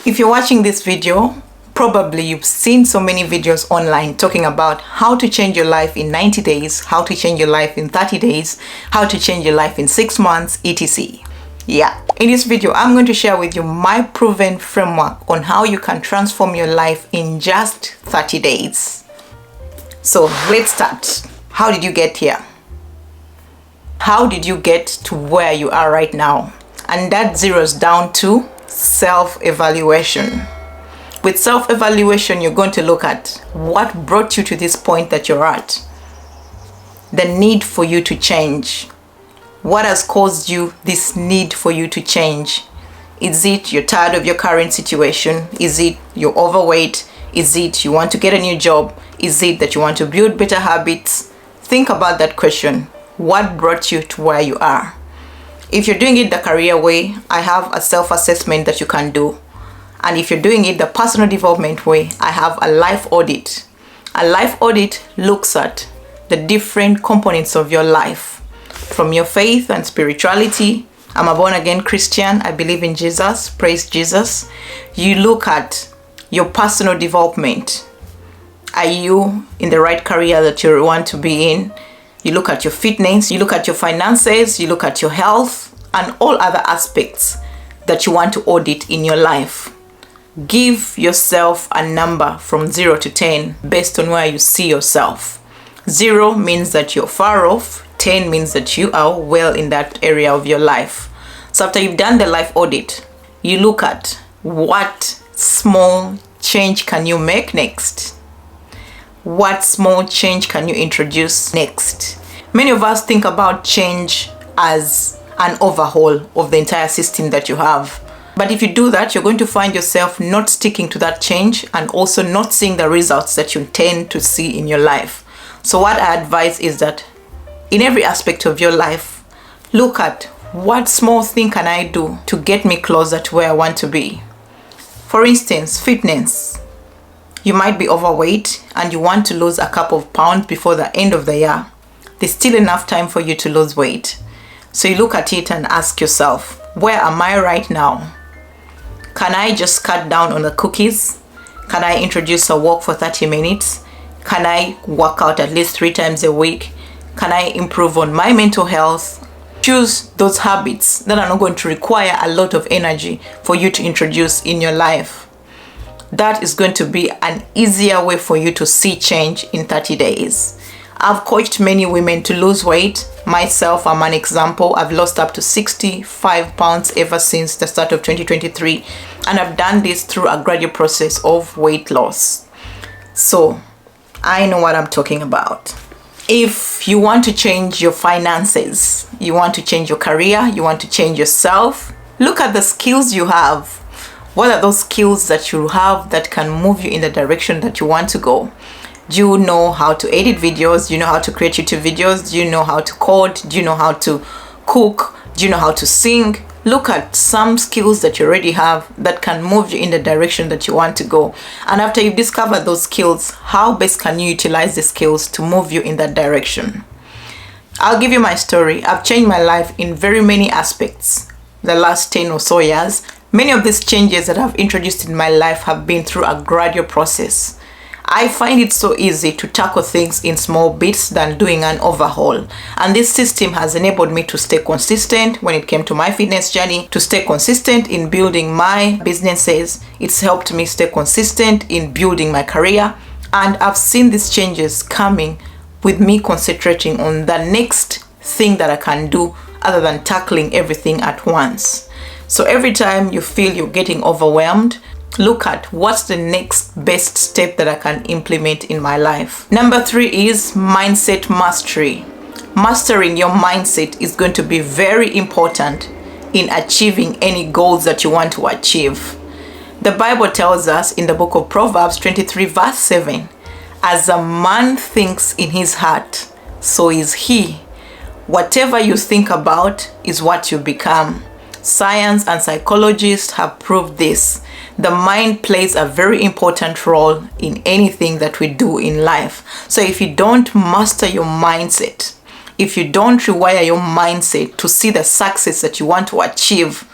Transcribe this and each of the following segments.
If you're watching this video, probably you've seen so many videos online talking about how to change your life in 90 days, how to change your life in 30 days, how to change your life in 6 months, etc. Yeah, in this video, I'm going to share with you my proven framework on how you can transform your life in just 30 days. So let's start. How did you get here? How did you get to where you are right now? And that zeroes down to self-evaluation. With self-evaluation, you're going to look at what brought you to this point that you're at. The need for you to change. What has caused you this need for you to change? Is it you're tired of your current situation? Is it you're overweight? Is it you want to get a new job? Is it that you want to build better habits? Think about that question. What brought you to where you are? If you're doing it the career way, I have a self-assessment that you can do. And if you're doing it the personal development way, I have a life audit. A life audit looks at the different components of your life, from your faith and spirituality. I'm a born-again Christian. I believe in Jesus. Praise Jesus. You look at your personal development. Are you in the right career that you want to be in? You look at your fitness, you look at your finances, you look at your health, and all other aspects that you want to audit in your life. Give yourself a number from 0 to 10 based on where you see yourself. 0 means that you're far off, 10 means that you are well in that area of your life. So after you've done the life audit, you look at what small change can you make next? What small change can you introduce next? Many of us think about change as an overhaul of the entire system that you have. But if you do that, you're going to find yourself not sticking to that change and also not seeing the results that you intend to see in your life. So what I advise is that in every aspect of your life, look at what small thing can I do to get me closer to where I want to be. For instance, fitness. You might be overweight and you want to lose a couple of pounds before the end of the year. There's still enough time for you to lose weight. So you look at it and ask yourself, where am I right now? Can I just cut down on the cookies? Can I introduce a walk for 30 minutes? Can I work out at least 3 times a week? Can I improve on my mental health? Choose those habits that are not going to require a lot of energy for you to introduce in your life. That is going to be an easier way for you to see change in 30 days. I've coached many women to lose weight. Myself, I'm an example. I've lost up to 65 pounds ever since the start of 2023. And I've done this through a gradual process of weight loss. So I know what I'm talking about. If you want to change your finances, you want to change your career, you want to change yourself, look at the skills you have. What are those skills that you have that can move you in the direction that you want to go? Do you know how to edit videos? Do you know how to create YouTube videos? Do you know how to code? Do you know how to cook? Do you know how to sing? Look at some skills that you already have that can move you in the direction that you want to go. And after you've discovered those skills, how best can you utilize the skills to move you in that direction? I'll give you my story. I've changed my life in very many aspects the last 10 or so years. Many of these changes that I've introduced in my life have been through a gradual process. I find it so easy to tackle things in small bits than doing an overhaul. And this system has enabled me to stay consistent when it came to my fitness journey, to stay consistent in building my businesses. It's helped me stay consistent in building my career. And I've seen these changes coming with me concentrating on the next thing that I can do other than tackling everything at once. So every time you feel you're getting overwhelmed, look at what's the next best step that I can implement in my life. Number 3 is mindset mastery. Mastering your mindset is going to be very important in achieving any goals that you want to achieve. The Bible tells us in the book of Proverbs 23 verse 7, as a man thinks in his heart, so is he. Whatever you think about is what you become. Science and psychologists have proved this. The mind plays a very important role in anything that we do in life. So if you don't master your mindset, if you don't rewire your mindset to see the success that you want to achieve,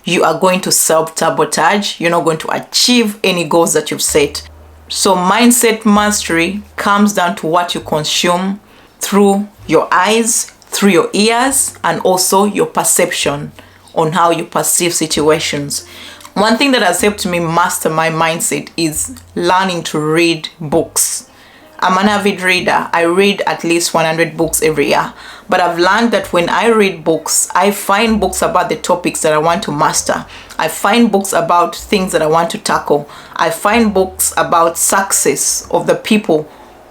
you are going to self-sabotage. You're not going to achieve any goals that you've set. So mindset mastery comes down to what you consume through your eyes, through your ears, and also your perception on how you perceive situations. One thing that has helped me master my mindset is learning to read books. I'm an avid reader. I read at least 100 books every year. But I've learned that when I read books, I find books about the topics that I want to master. I find books about things that I want to tackle. I find books about success of the people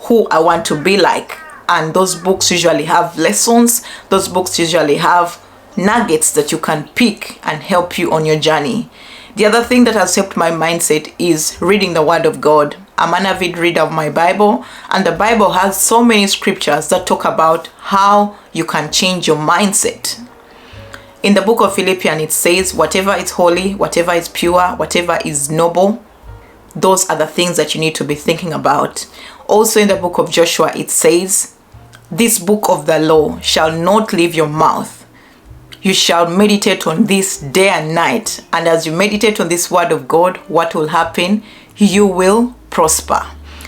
who I want to be like. And those books usually have lessons. Those books usually have nuggets that you can pick and help you on your journey. The other thing that has helped my mindset is reading the Word of God. I'm an avid reader of my Bible, and the Bible has so many scriptures that talk about how you can change your mindset. In the book of Philippians, it says, whatever is holy, whatever is pure, whatever is noble, those are the things that you need to be thinking about. Also in the book of Joshua, it says, this book of the law shall not leave your mouth. You shall meditate on this day and night. And as you meditate on this word of God, what will happen? You will prosper.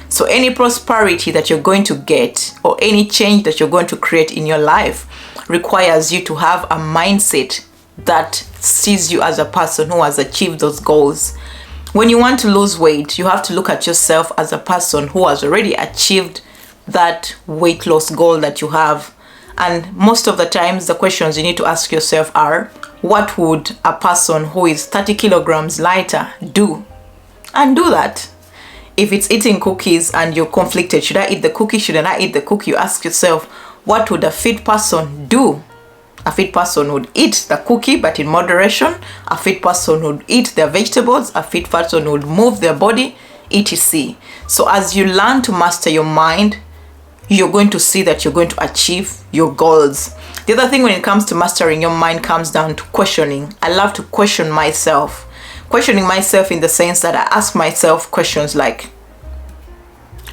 So any prosperity that you're going to get or any change that you're going to create in your life requires you to have a mindset that sees you as a person who has achieved those goals. When you want to lose weight, you have to look at yourself as a person who has already achieved that weight loss goal that you have. And most of the times the questions you need to ask yourself are, what would a person who is 30 kilograms lighter do? And do that. If it's eating cookies and you're conflicted, should I eat the cookie? Shouldn't I eat the cookie? You ask yourself, what would a fit person do? A fit person would eat the cookie, but in moderation. A fit person would eat their vegetables. A fit person would move their body, etc. So as you learn to master your mind, you're going to see that you're going to achieve your goals. The other thing when it comes to mastering your mind comes down to questioning. I love to question myself. Questioning myself in the sense that I ask myself questions like,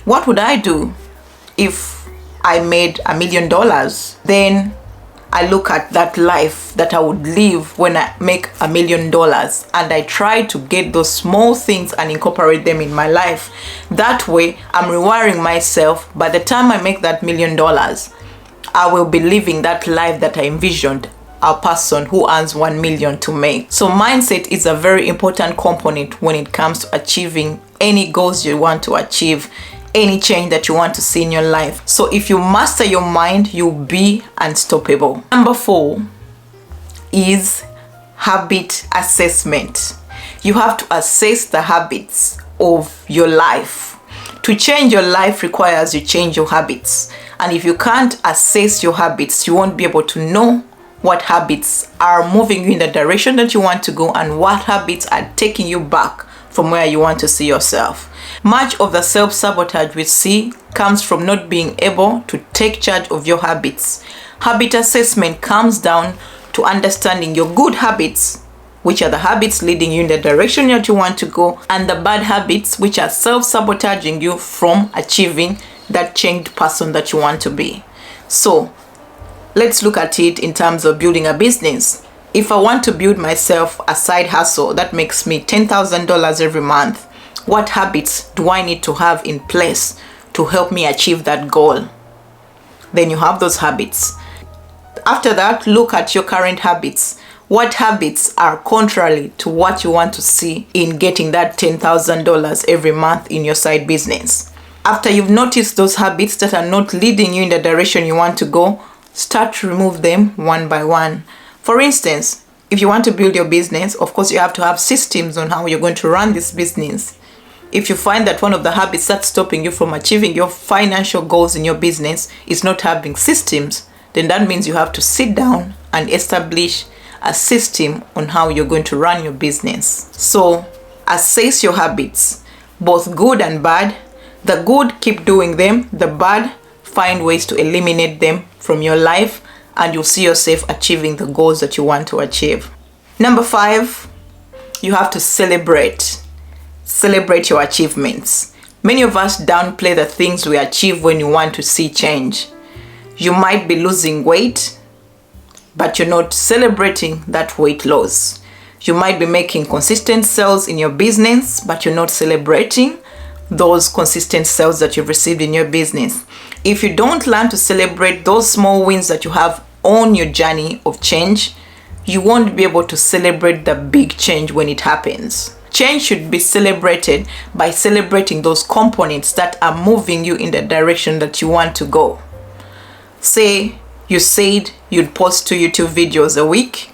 what would I do if I made $1 million? Then I look at that life that I would live when I make $1 million, and I try to get those small things and incorporate them in my life. That way, I'm rewiring myself. By the time I make that $1 million, I will be living that life that I envisioned a person who earns 1 million to make. So mindset is a very important component when it comes to achieving any goals you want to achieve, any change that you want to see in your life. So if you master your mind, you'll be unstoppable. Number 4 is habit assessment. You have to assess the habits of your life. To change your life requires you change your habits. And if you can't assess your habits, you won't be able to know what habits are moving you in the direction that you want to go and what habits are taking you back from where you want to see yourself. Much of the self-sabotage we see comes from not being able to take charge of your habits. Habit assessment comes down to understanding your good habits, which are the habits leading you in the direction that you want to go, and the bad habits, which are self-sabotaging you from achieving that changed person that you want to be. So let's look at it in terms of building a business. If I want to build myself a side hustle that makes me $10,000 every month, what habits do I need to have in place to help me achieve that goal? Then you have those habits. After that, look at your current habits. What habits are contrary to what you want to see in getting that $10,000 every month in your side business? After you've noticed those habits that are not leading you in the direction you want to go, start to remove them one by one. For instance, if you want to build your business, of course you have to have systems on how you're going to run this business. If you find that one of the habits that's stopping you from achieving your financial goals in your business is not having systems, then that means you have to sit down and establish a system on how you're going to run your business. So assess your habits, both good and bad. The good, keep doing them. The bad, find ways to eliminate them from your life, and you'll see yourself achieving the goals that you want to achieve. Number 5, you have to celebrate. Celebrate your achievements. Many of us downplay the things we achieve when you want to see change. You might be losing weight, but you're not celebrating that weight loss. You might be making consistent sales in your business, but you're not celebrating those consistent sales that you've received in your business. If you don't learn to celebrate those small wins that you have on your journey of change, you won't be able to celebrate the big change when it happens. Change should be celebrated by celebrating those components that are moving you in the direction that you want to go. Say you said you'd post 2 YouTube videos a week.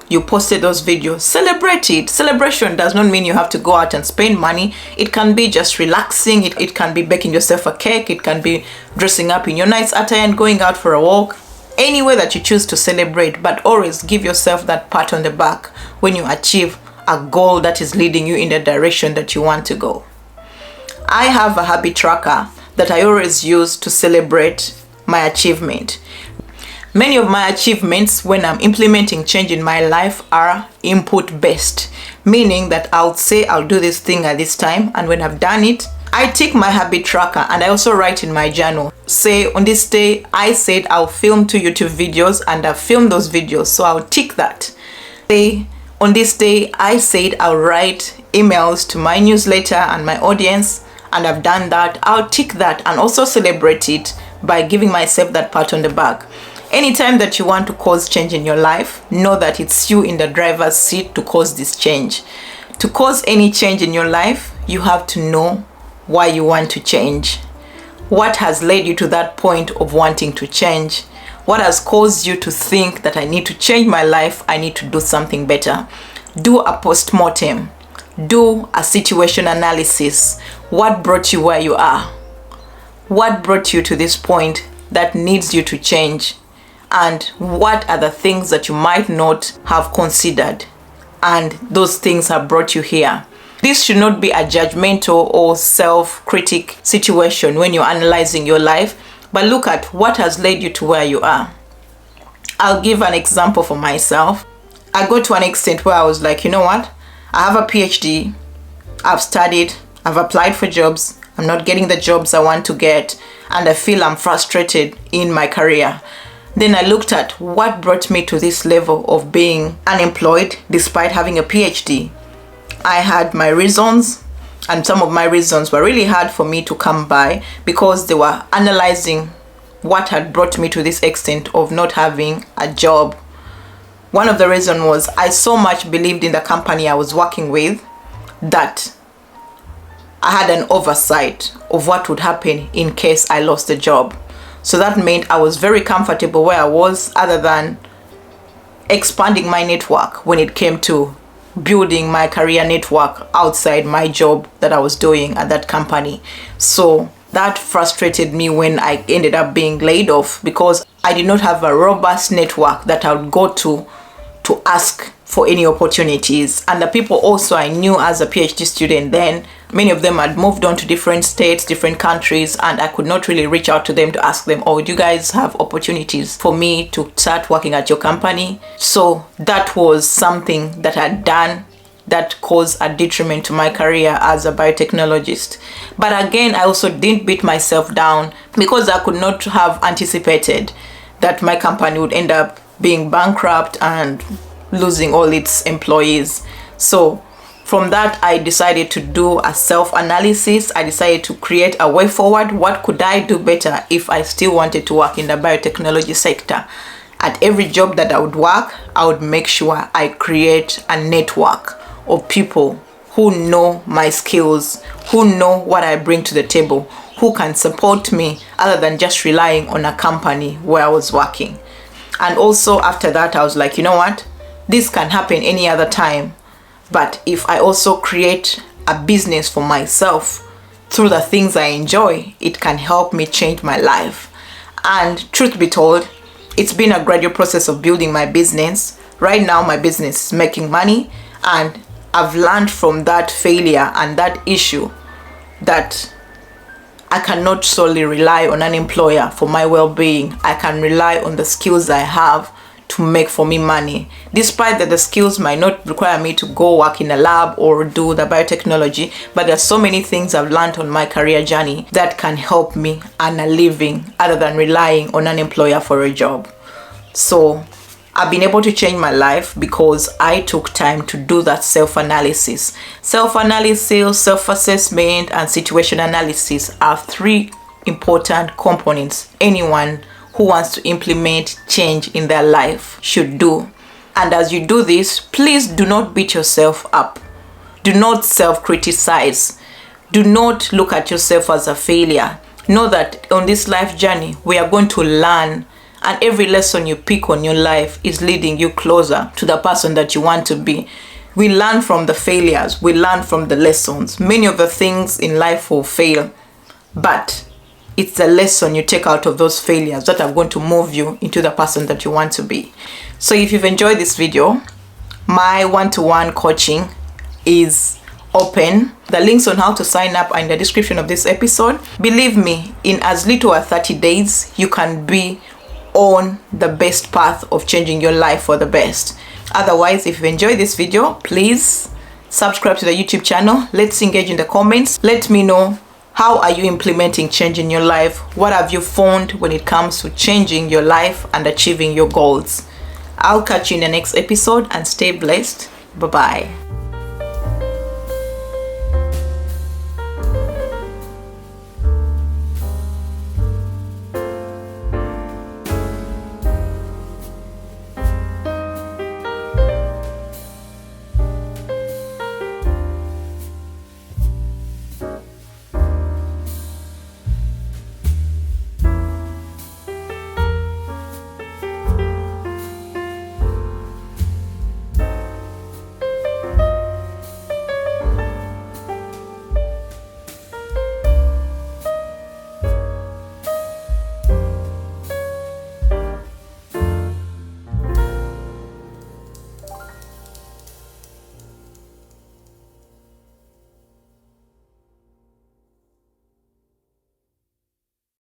You posted those videos, celebrate it. Celebration does not mean you have to go out and spend money. It can be just relaxing. It can be baking yourself a cake. It can be dressing up in your nice attire and going out for a walk. Any way that you choose to celebrate, but always give yourself that pat on the back when you achieve a goal that is leading you in the direction that you want to go. I have a habit tracker that I always use to celebrate my achievement. Many of my achievements when I'm implementing change in my life are input based, meaning that I'll say I'll do this thing at this time, and when I've done it, I tick my habit tracker, and I also write in my journal, say on this day I said I'll film 2 YouTube videos, and I've filmed those videos, so I'll tick that. Say on this day I said I'll write emails to my newsletter and my audience, and I've done that. I'll tick that and also celebrate it by giving myself that pat on the back. Anytime that you want to cause change in your life, know that it's you in the driver's seat to cause this change. To cause any change in your life, you have to know why you want to change. What has led you to that point of wanting to change? What has caused you to think that I need to change my life, I need to do something better? Do a post-mortem. Do a situation analysis. What brought you where you are? What brought you to this point that needs you to change? And what are the things that you might not have considered, and those things have brought you here? This should not be a judgmental or self-critic situation when you're analyzing your life, but look at what has led you to where you are. I'll give an example for myself. I got to an extent where I was like, you know what? I have a PhD, I've studied, I've applied for jobs, I'm not getting the jobs I want to get, and I feel I'm frustrated in my career. Then I looked at what brought me to this level of being unemployed despite having a PhD. I had my reasons, and some of my reasons were really hard for me to come by because they were analyzing what had brought me to this extent of not having a job. One of the reasons was I so much believed in the company I was working with that I had an oversight of what would happen in case I lost the job. So that meant I was very comfortable where I was, other than expanding my network when it came to building my career network outside my job that I was doing at that company. So that frustrated me when I ended up being laid off, because I did not have a robust network that I would go to ask for any opportunities. And the people also I knew as a PhD student then, many of them had moved on to different states, different countries, and I could not really reach out to them to ask them, oh, do you guys have opportunities for me to start working at your company? So that was something that I'd done that caused a detriment to my career as a biotechnologist. But again, I also didn't beat myself down because I could not have anticipated that my company would end up being bankrupt and losing all its employees. So from that, I decided to do a self-analysis. I decided to create a way forward. What could I do better if I still wanted to work in the biotechnology sector? At every job that I would work, I would make sure I create a network of people who know my skills, who know what I bring to the table, who can support me other than just relying on a company where I was working. And also after that, I was like, you know what? This can happen any other time. But if I also create a business for myself through the things I enjoy, it can help me change my life. And truth be told, it's been a gradual process of building my business. Right now, my business is making money, and I've learned from that failure and that issue that I cannot solely rely on an employer for my well-being. I can rely on the skills I have to make for me money. Despite that the skills might not require me to go work in a lab or do the biotechnology, but there's so many things I've learned on my career journey that can help me earn a living other than relying on an employer for a job. So I've been able to change my life because I took time to do that self-analysis. Self-analysis, self-assessment, and situation analysis are three important components anyone who wants to implement change in their life should do. And as you do this, please do not beat yourself up. Do not self-criticize. Do not look at yourself as a failure. Know that on this life journey, we are going to learn, and every lesson you pick on your life is leading you closer to the person that you want to be. We learn from the failures. We learn from the lessons. Many of the things in life will fail, but it's the lesson you take out of those failures that are going to move you into the person that you want to be. So if you've enjoyed this video, my one-to-one coaching is open. The links on how to sign up are in the description of this episode. Believe me, in as little as 30 days, you can be on the best path of changing your life for the best. Otherwise, if you enjoyed this video, please subscribe to the YouTube channel. Let's engage in the comments. Let me know, how are you implementing change in your life? What have you found when it comes to changing your life and achieving your goals? I'll catch you in the next episode, and stay blessed. Bye-bye.